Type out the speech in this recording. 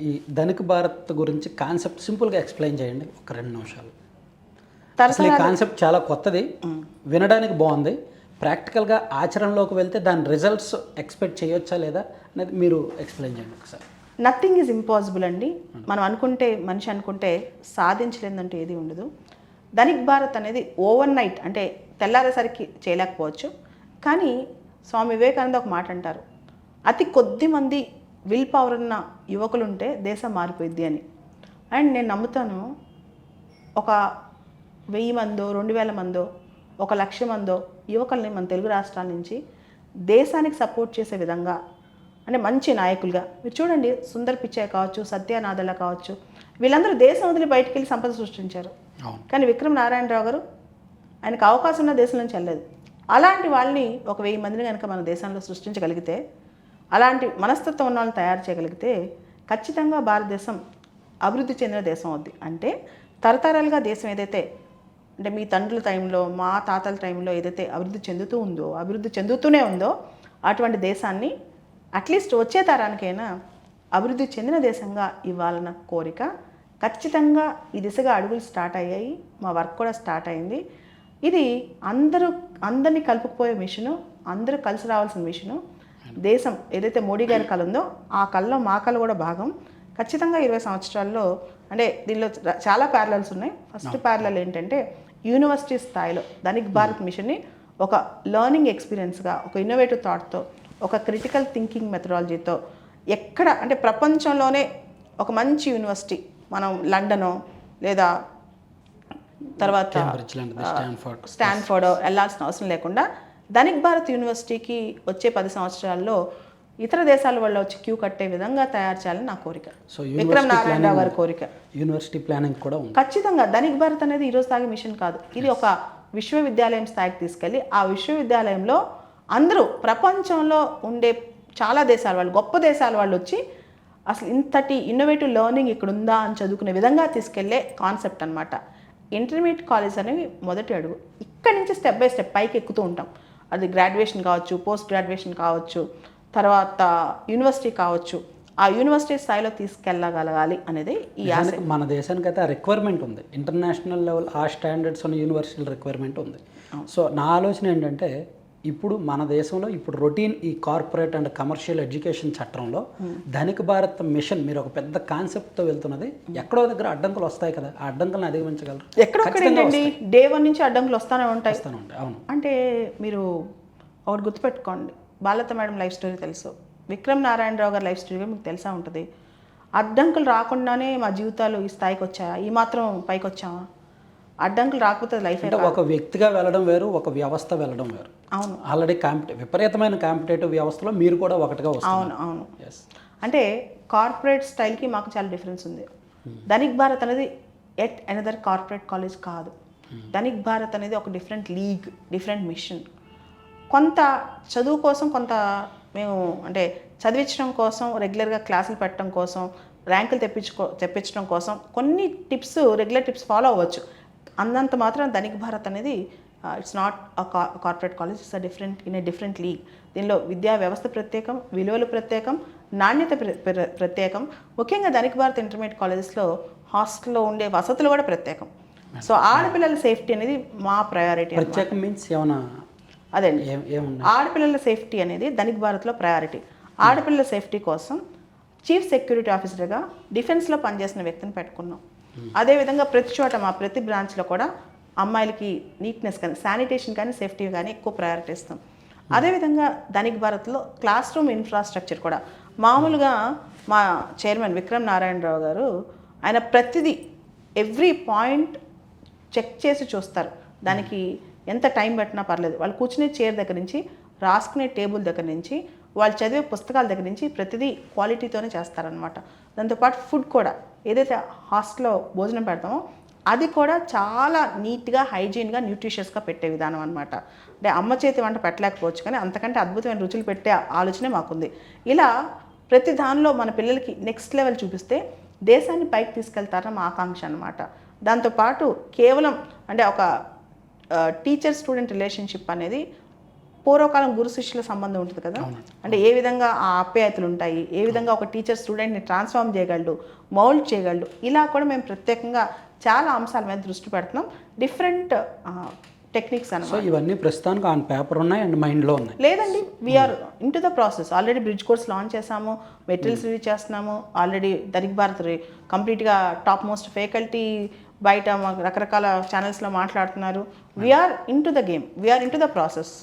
ఈ ధనిక భారత్ గురించి కాన్సెప్ట్ సింపుల్గా ఎక్స్ప్లెయిన్ చేయండి ఒక 2 నిమిషాలు. అసలు ఈ కాన్సెప్ట్ చాలా కొత్తది, వినడానికి బాగుంది, ప్రాక్టికల్గా ఆచరణలోకి వెళ్తే దాని రిజల్ట్స్ ఎక్స్పెక్ట్ చేయొచ్చా లేదా అనేది మీరు ఎక్స్ప్లెయిన్ చేయండి ఒకసారి. నథింగ్ ఈజ్ ఇంపాసిబుల్ అండి. మనం అనుకుంటే, మనిషి అనుకుంటే సాధించలేదంటే ఏది ఉండదు. ధనిక్ భారత్ అనేది ఓవర్ నైట్ అంటే తెల్లారేసరికి చేయలేకపోవచ్చు, కానీ స్వామి వివేకానంద ఒక మాట అంటారు, అతి కొద్ది మంది విల్ పవర్ ఉన్న యువకులుంటే దేశం మారిపోయిద్ది అని. అండ్ నేను నమ్ముతాను, ఒక 1000 మందో 2000 మందో 1,00,000 మందో యువకుల్ని మన తెలుగు రాష్ట్రాల నుంచి దేశానికి సపోర్ట్ చేసే విధంగా, అంటే మంచి నాయకులుగా మీరు చూడండి, సుందర్ పిచ్చయ్య కావచ్చు, సత్యానాదెల్ల కావచ్చు, వీళ్ళందరూ దేశం వదిలి బయటికి వెళ్ళి సంపద సృష్టించారు. కానీ విక్రమ్ నారాయణరావు గారు, ఆయనకు అవకాశం ఉన్న దేశం నుంచి వెళ్ళలేదు. అలాంటి వాళ్ళని ఒక 1000 మందిని కనుక మన దేశంలో సృష్టించగలిగితే, అలాంటి మనస్తత్వం ఉన్న వాళ్ళని తయారు చేయగలిగితే ఖచ్చితంగా భారతదేశం అభివృద్ధి చెందిన దేశం అవుద్ది. అంటే తరతరాలుగా దేశం ఏదైతే, అంటే మీ తండ్రుల టైంలో, మా తాతల టైంలో ఏదైతే అభివృద్ధి చెందుతూ ఉందో, అభివృద్ధి చెందుతూనే ఉందో, అటువంటి దేశాన్ని అట్లీస్ట్ వచ్చే తరానికైనా అభివృద్ధి చెందిన దేశంగా ఇవ్వాలన్న కోరిక. ఖచ్చితంగా ఈ దిశగా అడుగులు స్టార్ట్ అయ్యాయి, మా వర్క్ కూడా స్టార్ట్ అయింది. ఇది అందరినీ కలుపుకుపోయే మిషను, అందరూ కలిసి రావాల్సిన మిషను. దేశం ఏదైతే మోడీ గారి కళ ఉందో ఆ కళలో మా కళ కూడా భాగం. ఖచ్చితంగా 20 సంవత్సరాల్లో, అంటే దీనిలో చాలా ప్యారలల్స్ ఉన్నాయి. ఫస్ట్ ప్యారలల్ ఏంటంటే, యూనివర్సిటీ స్థాయిలో ధనిక్ భారత్ మిషన్ని ఒక లెర్నింగ్ ఎక్స్పీరియన్స్గా, ఒక ఇన్నోవేటివ్ థాట్తో, ఒక క్రిటికల్ థింకింగ్ మెథడాలజీతో, ఎక్కడ అంటే ప్రపంచంలోనే ఒక మంచి యూనివర్సిటీ, మనం లండనో లేదా తర్వాత స్టాన్ఫోర్డ్ వెళ్ళాల్సిన అవసరం లేకుండా ధనిక్ భారత్ యూనివర్సిటీకి వచ్చే 10 సంవత్సరాల్లో ఇతర దేశాల వల్ల వచ్చి క్యూ కట్టే విధంగా తయారు చేయాలని నా కోరిక. సో విక్రమ్ నారాయణరావు గారి కోరిక. యూనివర్సిటీ ప్లానింగ్ కూడా ఉంది. ఖచ్చితంగా ధనిక్ భారత్ అనేది ఈరోజు తాగే మిషన్ కాదు. ఇది ఒక విశ్వవిద్యాలయం స్థాయికి తీసుకెళ్ళి, ఆ విశ్వవిద్యాలయంలో అందరూ ప్రపంచంలో ఉండే చాలా దేశాల వాళ్ళు, గొప్ప దేశాల వాళ్ళు వచ్చి అసలు ఇంతటి ఇన్నోవేటివ్ లెర్నింగ్ ఇక్కడ ఉందా అని చదువుకునే విధంగా తీసుకెళ్లే కాన్సెప్ట్ అనమాట. ఇంటర్మీడియట్ కాలేజ్ అనేవి మొదటి అడుగు. ఇక్కడి నుంచి స్టెప్ బై స్టెప్ పైకి ఎక్కుతూ ఉంటాం. అది గ్రాడ్యుయేషన్ కావచ్చు, పోస్ట్ గ్రాడ్యుయేషన్ కావచ్చు, తర్వాత యూనివర్సిటీ కావచ్చు. ఆ యూనివర్సిటీ స్థాయిలో తీసుకెళ్ళగలగాలి అనేది ఈ ఆశ. మన దేశానికి అయితే ఆ రిక్వైర్మెంట్ ఉంది, ఇంటర్నేషనల్ లెవెల్ ఆ స్టాండర్డ్స్ ఉన్న యూనివర్సిటీల రిక్వైర్మెంట్ ఉంది. సో నా ఆలోచన ఏంటంటే, ఇప్పుడు మన దేశంలో ఇప్పుడు రొటీన్ ఈ కార్పొరేట్ అండ్ కమర్షియల్ ఎడ్యుకేషన్ చట్టంలో ధనిక భారత్ మిషన్ మీరు ఒక పెద్ద కాన్సెప్ట్తో వెళ్తున్నది, ఎక్కడో దగ్గర అడ్డంకులు వస్తాయి కదా, ఆ అడ్డంకులను అధిగమించగలరు. ఎక్కడొక్కడేంటండి, డే 1 నుంచి అడ్డంకులు వస్తూనే ఉంటాయి. అవును. అంటే మీరు ఒకటి గుర్తుపెట్టుకోండి, బాలత మేడం లైఫ్ స్టోరీ తెలుసు, విక్రమ్ నారాయణరావు గారి లైఫ్ స్టోరీ మీకు తెలిసే ఉంటుంది. అడ్డంకులు రాకుండానే మా జీవితాలు ఈ స్థాయికి వచ్చాయా, ఈ మాత్రం పైకి వచ్చామా? అడ్డంకులు రాకపోతే లైఫ్ అంటే ఒక వ్యక్తిగా వెళ్ళడం వేరు, ఒక వ్యవస్థ వెళ్ళడం వేరు. అవును. ఆల్రెడీ విపరీతమైన కాంపిటేటివ్ వ్యవస్థలో మీరు కూడా ఒకటిగా వస్తారు. అవును. అంటే కార్పొరేట్ స్టైల్కి మాకు చాలా డిఫరెన్స్ ఉంది. ధనిక్ భారత్ అనేది ఎట్ అనదర్ కార్పొరేట్ కాలేజ్ కాదు. ధనిక్ భారత్ అనేది ఒక డిఫరెంట్ లీగ్, డిఫరెంట్ మిషన్. కొంత చదువు కోసం, కొంత మేము అంటే చదివించడం కోసం, రెగ్యులర్గా క్లాసులు పెట్టడం కోసం, ర్యాంకులు తెప్పించడం కోసం కొన్ని టిప్స్, రెగ్యులర్ టిప్స్ ఫాలో అవ్వచ్చు. అందంత మాత్రం ధనిక్ భారత్ అనేది it's not corporate college, it's in a different league. దీనిలో విద్యా వ్యవస్థ ప్రత్యేకం, విలువలు ప్రత్యేకం, నాణ్యత ప్రత్యేకం. ముఖ్యంగా ధనిక్ భారత్ ఇంటర్మీడియట్ కాలేజెస్లో హాస్టల్లో ఉండే వసతులు కూడా ప్రత్యేకం. సో ఆడపిల్లల సేఫ్టీ అనేది మా ప్రయారిటీ. ప్రత్యేకం మీన్స్ ఏమన్నా అదే ఆడపిల్లల సేఫ్టీ అనేది ధనిక్ భారత్లో ప్రయారిటీ. ఆడపిల్లల సేఫ్టీ కోసం చీఫ్ సెక్యూరిటీ ఆఫీసర్గా డిఫెన్స్లో పనిచేసిన వ్యక్తిని పెట్టుకున్నాం. అదేవిధంగా ప్రతి చోట మా ప్రతి బ్రాంచ్లో కూడా అమ్మాయిలకి నీట్నెస్ కానీ, శానిటేషన్ కానీ, సేఫ్టీ కానీ ఎక్కువ ప్రయారిటీ ఇస్తాం. అదేవిధంగా ధనిక్ భారత్లో క్లాస్ రూమ్ ఇన్ఫ్రాస్ట్రక్చర్ కూడా మామూలుగా మా చైర్మన్ విక్రమ్ నారాయణరావు గారు, ఆయన ప్రతిదీ ఎవ్రీ పాయింట్ చెక్ చేసి చూస్తారు. దానికి ఎంత టైం పెట్టినా పర్లేదు. వాళ్ళు కూర్చునే చైర్ దగ్గర నుంచి, రాసుకునే టేబుల్ దగ్గర నుంచి, వాళ్ళు చదివే పుస్తకాల దగ్గర నుంచి ప్రతిదీ క్వాలిటీతోనే చేస్తారనమాట. దాంతోపాటు ఫుడ్ కూడా, ఏదైతే హాస్టల్లో భోజనం పెడతామో అది కూడా చాలా నీట్గా, హైజీన్గా, న్యూట్రిషియస్గా పెట్టే విధానం అనమాట. అంటే అమ్మ చేతి వంట పెట్టలేకపోవచ్చు, కానీ అంతకంటే అద్భుతమైన రుచులు పెట్టే ఆలోచనే మాకుంది. ఇలా ప్రతి దానిలో మన పిల్లలకి నెక్స్ట్ లెవెల్ చూపిస్తే దేశాన్ని పైకి తీసుకెళ్తారని మా ఆకాంక్ష అనమాట. దాంతోపాటు కేవలం అంటే ఒక టీచర్ స్టూడెంట్ రిలేషన్షిప్ అనేది పూర్వకాలం గురు శిష్యుల సంబంధం ఉంటుంది కదా, అంటే ఏ విధంగా ఆ ఆప్యాయతలు ఉంటాయి, ఏ విధంగా ఒక టీచర్ స్టూడెంట్ని ట్రాన్స్ఫార్మ్ చేయగలడు, మౌల్డ్ చేయగలడు, ఇలా కూడా మేము ప్రత్యేకంగా చాలా అంశాల మీద దృష్టి పెడుతున్నాం. డిఫరెంట్ టెక్నిక్స్ సో అన్నమాట. ఇవన్నీ ప్రస్తుతానికి ఆన్ పేపర్ ఉన్నాయి అండ్ మైండ్లో ఉన్నాయి. లేదండి, we're into the process. Already bridge course launch చేసాము, మెటీరియల్స్ రిలీజ్ చేస్తున్నాము. ఆల్రెడీ దరిక్ భారత్ కంప్లీట్గా టాప్ మోస్ట్ ఫ్యాకల్టీ బయట రకరకాల ఛానల్స్లో మాట్లాడుతున్నారు. We're into the game, we're into the process.